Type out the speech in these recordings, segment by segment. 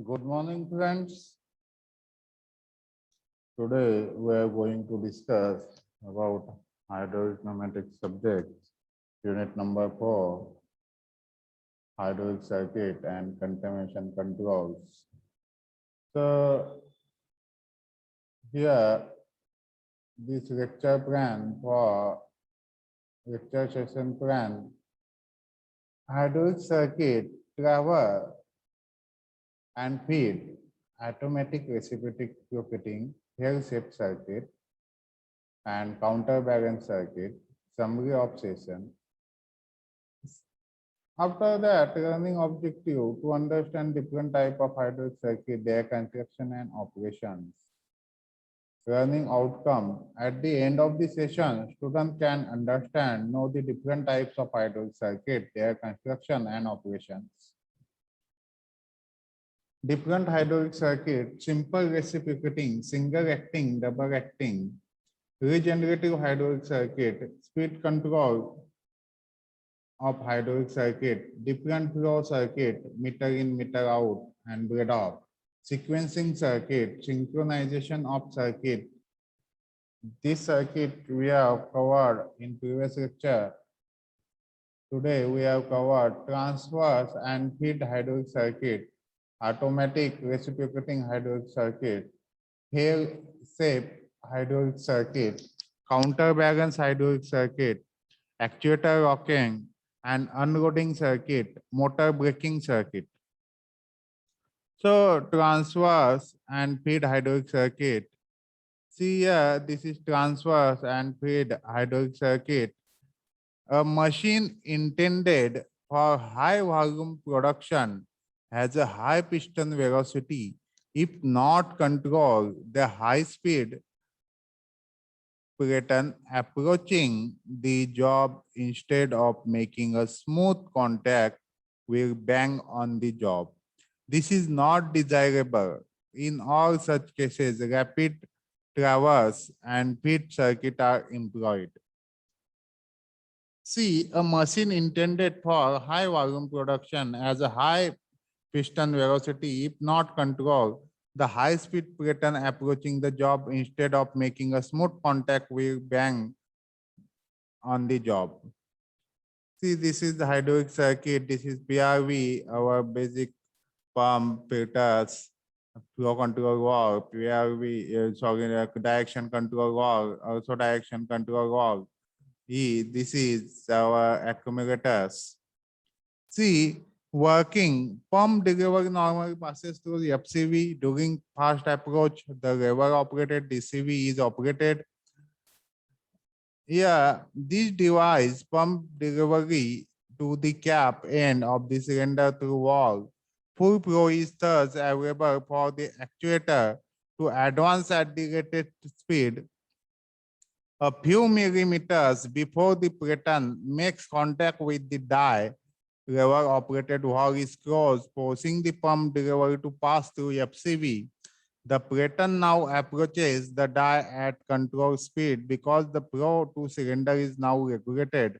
Good morning, friends. Today we are going to discuss about hydraulic pneumatic subjects, unit number 4, hydraulic circuit and contamination controls. So here this lecture plan for lecture session plan, hydraulic circuit cover and feed automatic reciprocating hill-shaped circuit and counterbalance circuit, summary of session. After that, learning objective to understand different type of hydraulic circuit, their construction and operations. Learning outcome. At the end of the session, student can understand, know the different types of hydraulic circuit, their construction and operations. Different hydraulic circuit, simple reciprocating, single acting, double acting, regenerative hydraulic circuit, speed control of hydraulic circuit, different flow circuit, meter in, meter out, and bread off, sequencing circuit, synchronization of circuit. This circuit we have covered in previous lecture. Today we have covered transverse and feed hydraulic circuit, automatic reciprocating hydraulic circuit, hill-shaped hydraulic circuit, counterbalance hydraulic circuit, actuator rocking and unloading circuit, motor braking circuit. So transverse and feed hydraulic circuit. See here, this is transverse and feed hydraulic circuit. A machine intended for high volume production has a high piston velocity. If not controlled, the high speed pattern approaching the job instead of making a smooth contact will bang on the job. This is not desirable. In all such cases, rapid traverse and feed circuit are employed. See, a machine intended for high volume production has a high piston velocity. If not controlled, the high speed pattern approaching the job instead of making a smooth contact will bang on the job. See, this is the hydraulic circuit. This is PRV, our basic pump, filters, flow control valve, PRV, direction control valve, also direction control valve. This is our accumulators. See, working pump delivery normally passes through the FCV. During fast approach, the lever operated DCV is operated. Here, this device pump delivery to the cap end of the cylinder through valve. Full flow is thus available for the actuator to advance at the rated speed. A few millimeters before the pattern makes contact with the die, lever operated valve is closed, forcing the pump delivery to pass through FCV. The pattern now approaches the die at control speed because the flow to cylinder is now regulated.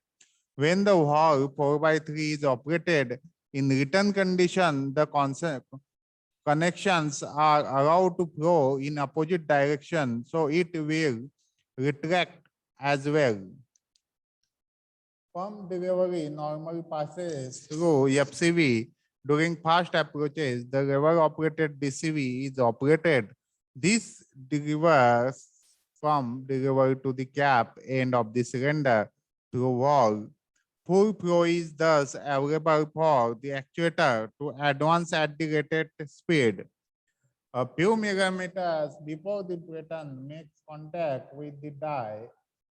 When the valve 4/3 is operated, in return condition, the connections are allowed to flow in opposite direction, so it will retract as well. Pump delivery normally passes through FCV. During fast approaches, the lever operated DCV is operated. This delivers pump delivery to the cap end of the cylinder through valve. Full flow is thus available for the actuator to advance at the rated speed. A few millimeters before the pattern makes contact with the die,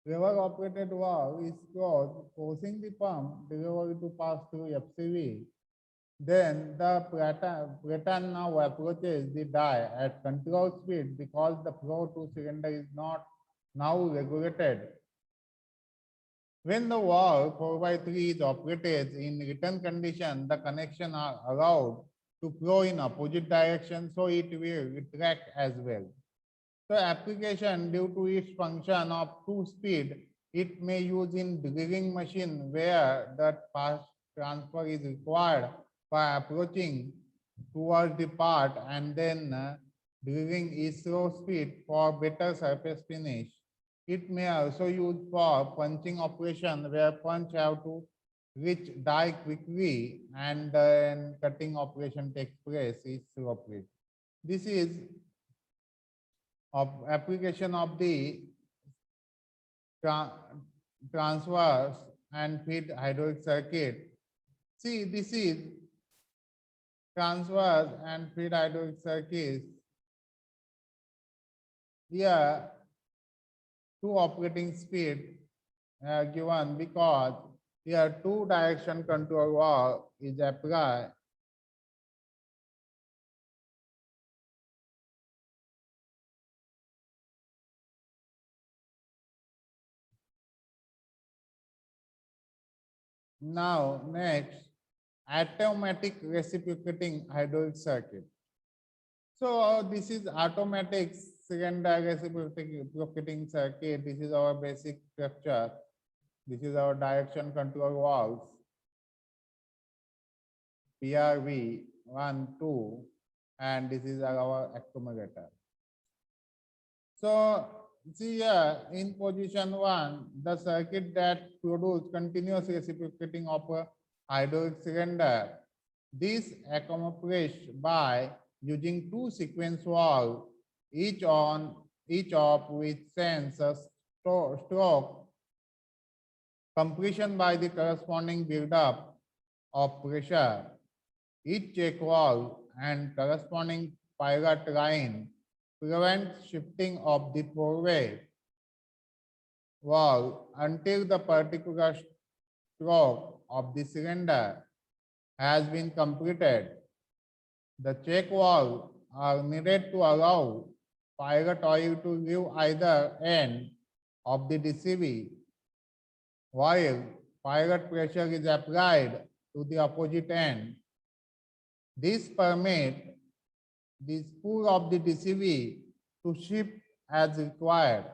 lever operated valve is closed, forcing the pump delivery to pass through FCV. Then the pattern now approaches the die at control speed because the flow to cylinder is not now regulated. When the valve 4/3 is operated in return condition, the connection are allowed to flow in opposite direction, so it will retract as well. So application due to its function of two-speed, it may use in drilling machine where that fast transfer is required for approaching towards the part and then giving is slow speed for better surface finish. It may also use for punching operation where punch have to reach die quickly and then cutting operation takes place is appropriate. This is of application of the tra transverse and feed hydraulic circuit. See, this is transverse and feed hydraulic circuits. Here, two operating speed given because here two direction control valve is applied. Now, next, automatic reciprocating hydraulic circuit. So this is automatic cylinder reciprocating circuit. This is our basic structure. This is our direction control valves. PRV 1, 2, and this is our accumulator. So see here in position 1, the circuit that produces continuous reciprocating of a hydraulic cylinder. This accomplished by using two sequence valves, each of which sends a stroke compression by the corresponding buildup of pressure. Each check valve and corresponding pilot line prevent shifting of the four-way valve until the particular stroke of the cylinder has been completed. The check valves are needed to allow pilot oil to leave either end of the DCV while pilot pressure is applied to the opposite end. This permits the spool of the DCV to shift as required.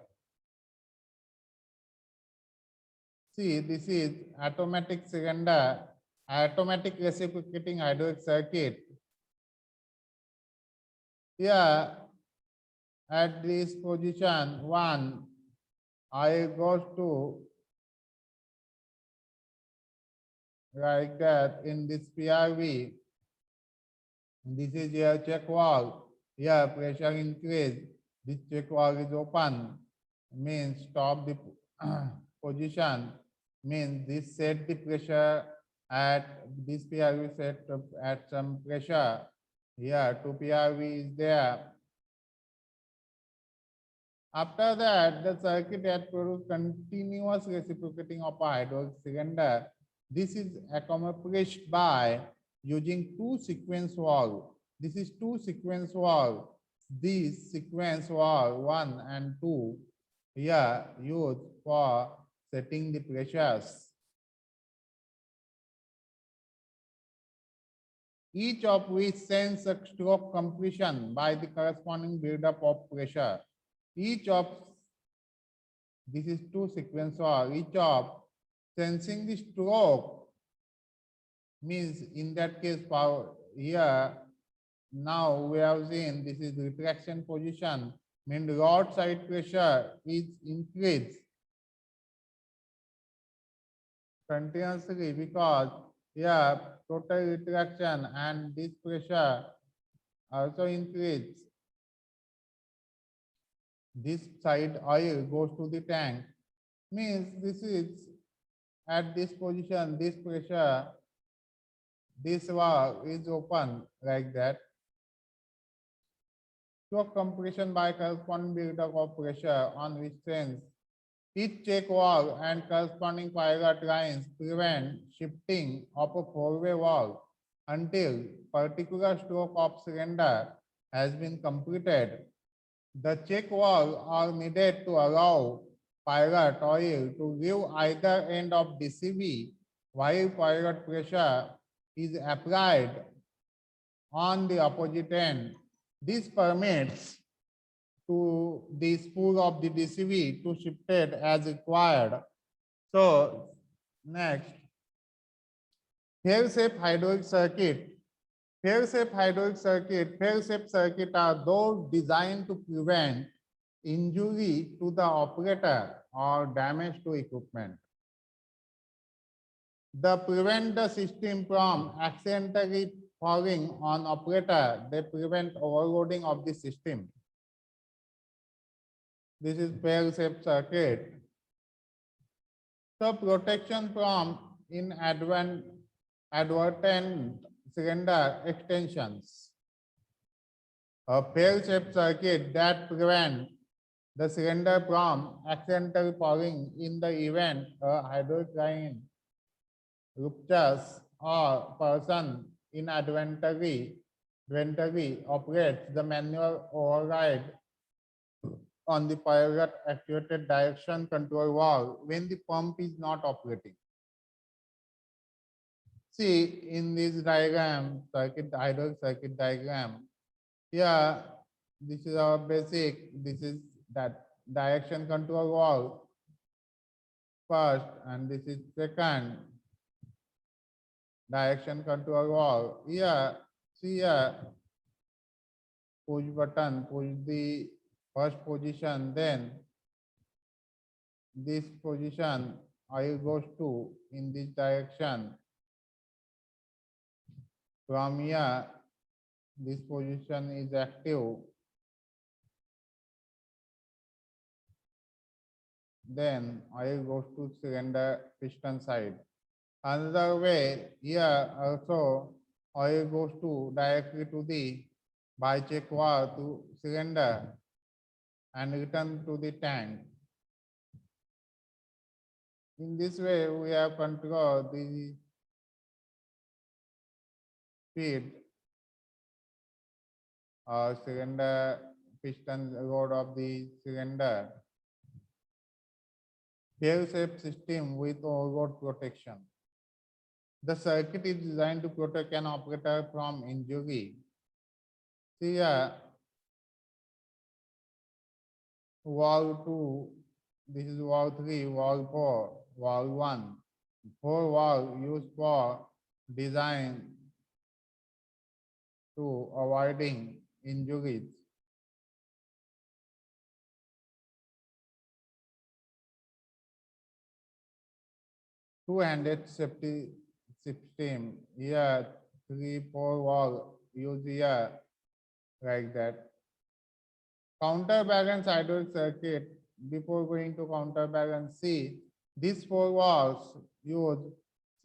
See, this is automatic cylinder, automatic reciprocating hydraulic circuit. Here, at this position 1, I goes to like that in this PRV. This is your check valve. Here pressure increase. This check valve is open. Means stop the position. Means this set the pressure at this PRV set at some pressure. Here 2 PRV is there. After that, the circuit had produced continuous reciprocating of a hydraulic cylinder. This is accomplished by using two sequence valves. This is two sequence valves. These sequence valve 1 and 2 here used for setting the pressures. Each of which sends a stroke compression by the corresponding buildup of pressure. Each of this is two sequence valve. Each of sensing the stroke means in that case power here now we have seen this is retraction position means rod side pressure is increased continuously because here total retraction and this pressure also increase. This side oil goes to the tank means this is at this position this pressure this valve is open like that. Stroke compression by corresponding buildup of pressure on which sense each check valve and corresponding pilot lines prevent shifting of a four-way valve until particular stroke of cylinder has been completed. The check valves are needed to allow pilot oil to leave either end of DCV while pilot pressure is applied on the opposite end. This permits to the spool of the DCV to shifted as required. So next, here shape hydraulic circuit Fail-safe hydraulic circuit. Fail-safe circuit are those designed to prevent injury to the operator or damage to equipment. They prevent the system from accidentally falling on operator. They prevent overloading of the system. This is fail-safe circuit. So protection from inadvertent cylinder extensions. A fail-safe circuit that prevents the cylinder from accidentally falling in the event a hydraulic line ruptures or person inadvertently operates the manual override on the pilot actuated direction control valve when the pump is not operating. See in this diagram, hydraulic circuit diagram, here this is our basic, this is that direction control valve first, and this is second direction control valve. Here, see here, push button, push the first position, then this position oil goes to in this direction. From here, this position is active. Then oil goes to cylinder piston side. Another way, here also oil goes to directly to the by-check valve to cylinder and return to the tank. In this way, we have control the speed or cylinder piston load of the cylinder. Fail-safe system with overload protection. The circuit is designed to protect an operator from injury. See here, valve 2, this is valve 3, valve 4, valve 1. 4 valve used for design to avoiding injuries. Two-handed safety system, here 3, 4 valve use here like that. Counterbalance hydraulic circuit. Before going to counterbalance, see these 4 valves use,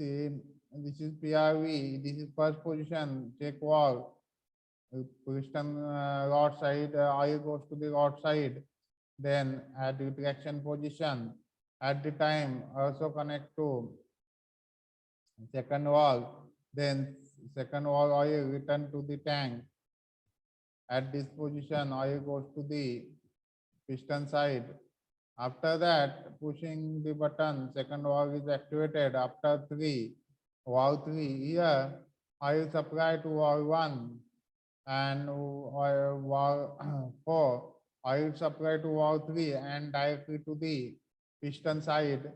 see this is PRV, this is first position check valve, piston rod side, oil goes to the rod side, then at the retraction position at the time also connect to second valve, then second valve oil return to the tank. At this position, oil goes to the piston side. After that, pushing the button, second valve is activated. After valve 3, here oil supply to valve 1 and valve 4, oil supply to valve 3 and directly to the piston side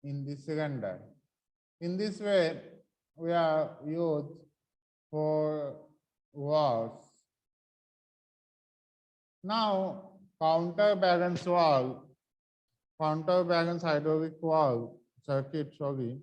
in the cylinder. In this way, we are used for valves. Now, counterbalance valve, counterbalance hydraulic valve circuit, sorry.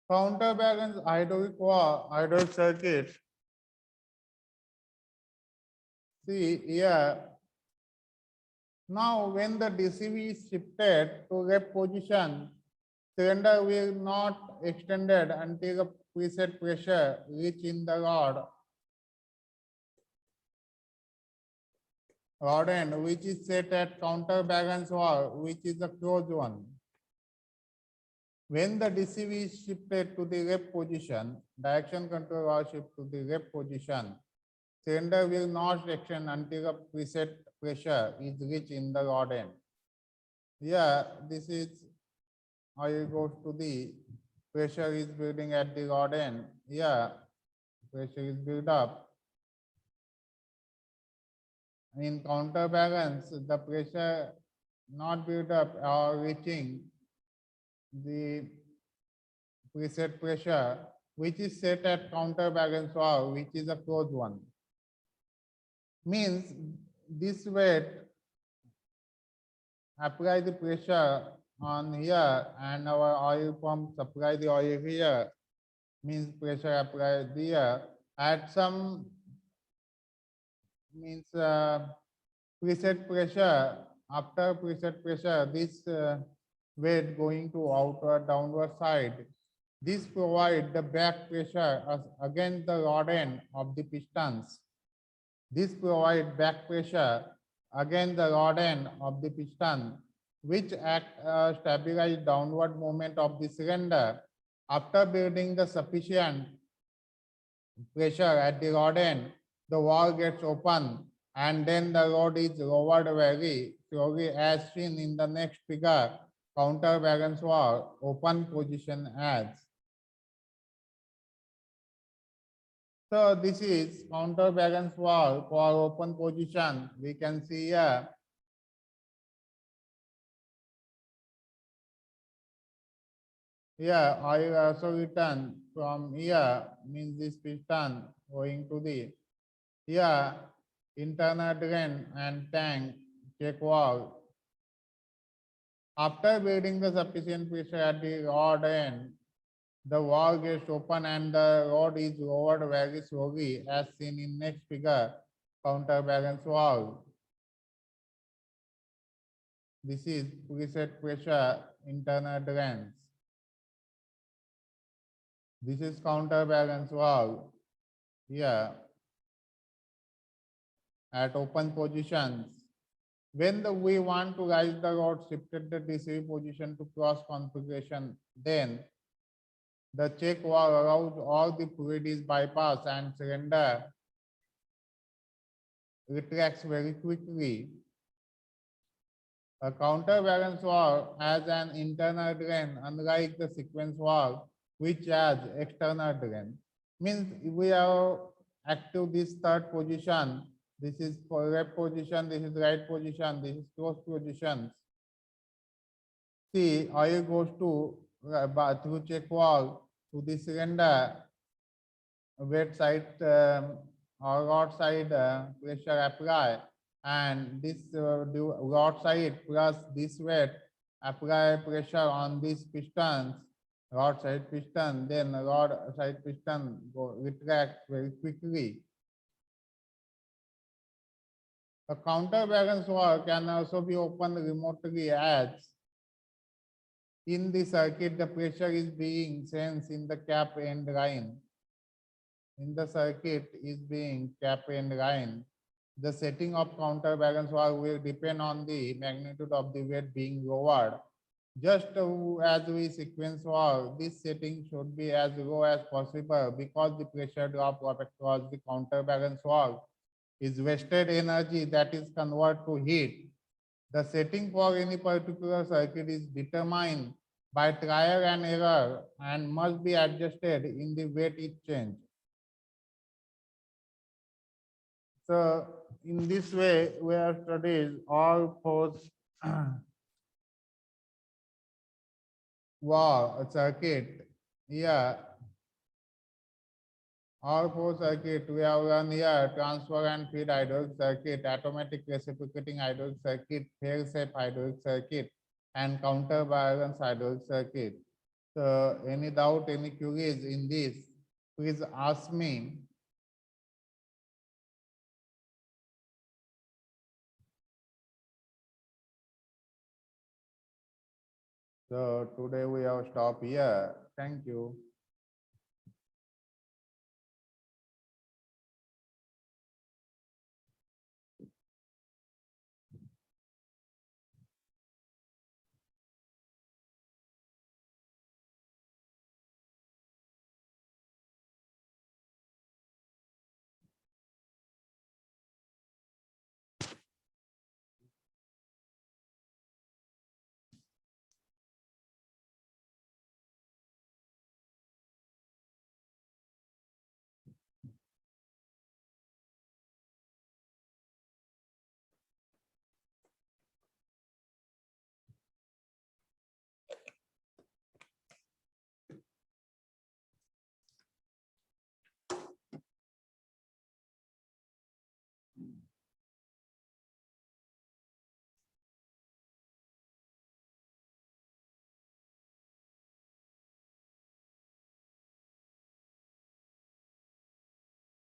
Counterbalance hydraulic circuit. See here. Now, when the DCV is shifted to left position, cylinder will not extended until the preset pressure reach in the rod. rod end which is set at counterbalance wall, which is a closed one. When the DCV is shifted to the left position, direction control rod shift to the left position, cylinder will not extend until a preset pressure is reached in the rod end. Yeah, this is how it goes to the pressure is building at the rod end. Yeah, pressure is built up. In counterbalance, the pressure not built up or reaching the preset pressure, which is set at counterbalance valve, which is a closed one. Means this weight apply the pressure on here and our oil pump supply the oil here, means pressure applied here at some means preset pressure. After preset pressure, this weight going to outward downward side. This provide the back pressure against the rod end of the pistons. This provide back pressure against the rod end of the piston, which act stabilize downward movement of the cylinder. After building the sufficient pressure at the rod end, the valve gets open and then the rod is lowered very slowly as seen in the next figure. Counterbalance valve open position adds. So this is counterbalance valve for open position. We can see here. Here oil also return from here, means this piston going to the here internal drain and tank check valve. After building the sufficient pressure at the rod end, the valve gets open and the rod is lowered very slowly as seen in next figure, counterbalance valve. This is preset pressure internal drains. This is counterbalance valve here at open positions. When we want to raise the rod shifted the DCV position to cross configuration, then the check valve allows all the fluid is bypassed and cylinder retracts very quickly. A counterbalance valve has an internal drain, unlike the sequence valve, which has external drain. Means we are active this third position. This is for left position, this is right position, this is closed position. See, oil goes to through check valve to the cylinder, wet side or rod side pressure apply, and this rod side plus this weight apply pressure on these pistons, rod side piston, then rod side piston retract very quickly. A counterbalance valve can also be opened remotely as in the circuit the pressure is being sensed in the cap end line. In the circuit is being cap end line. The setting of counterbalance valve will depend on the magnitude of the weight being lowered. Just as we sequence valve, this setting should be as low as possible because the pressure drop across the counterbalance valve is wasted energy that is converted to heat. The setting for any particular circuit is determined by trial and error and must be adjusted in the weight it change. So in this way, we have studied all force valve circuit. Here, all four circuit we have run here: transfer and feed hydraulic circuit, automatic reciprocating hydraulic circuit, fail-safe hydraulic circuit, and counterbalance hydraulic circuit. So any doubt, any queries in this, please ask me. So today we have stopped here. Thank you.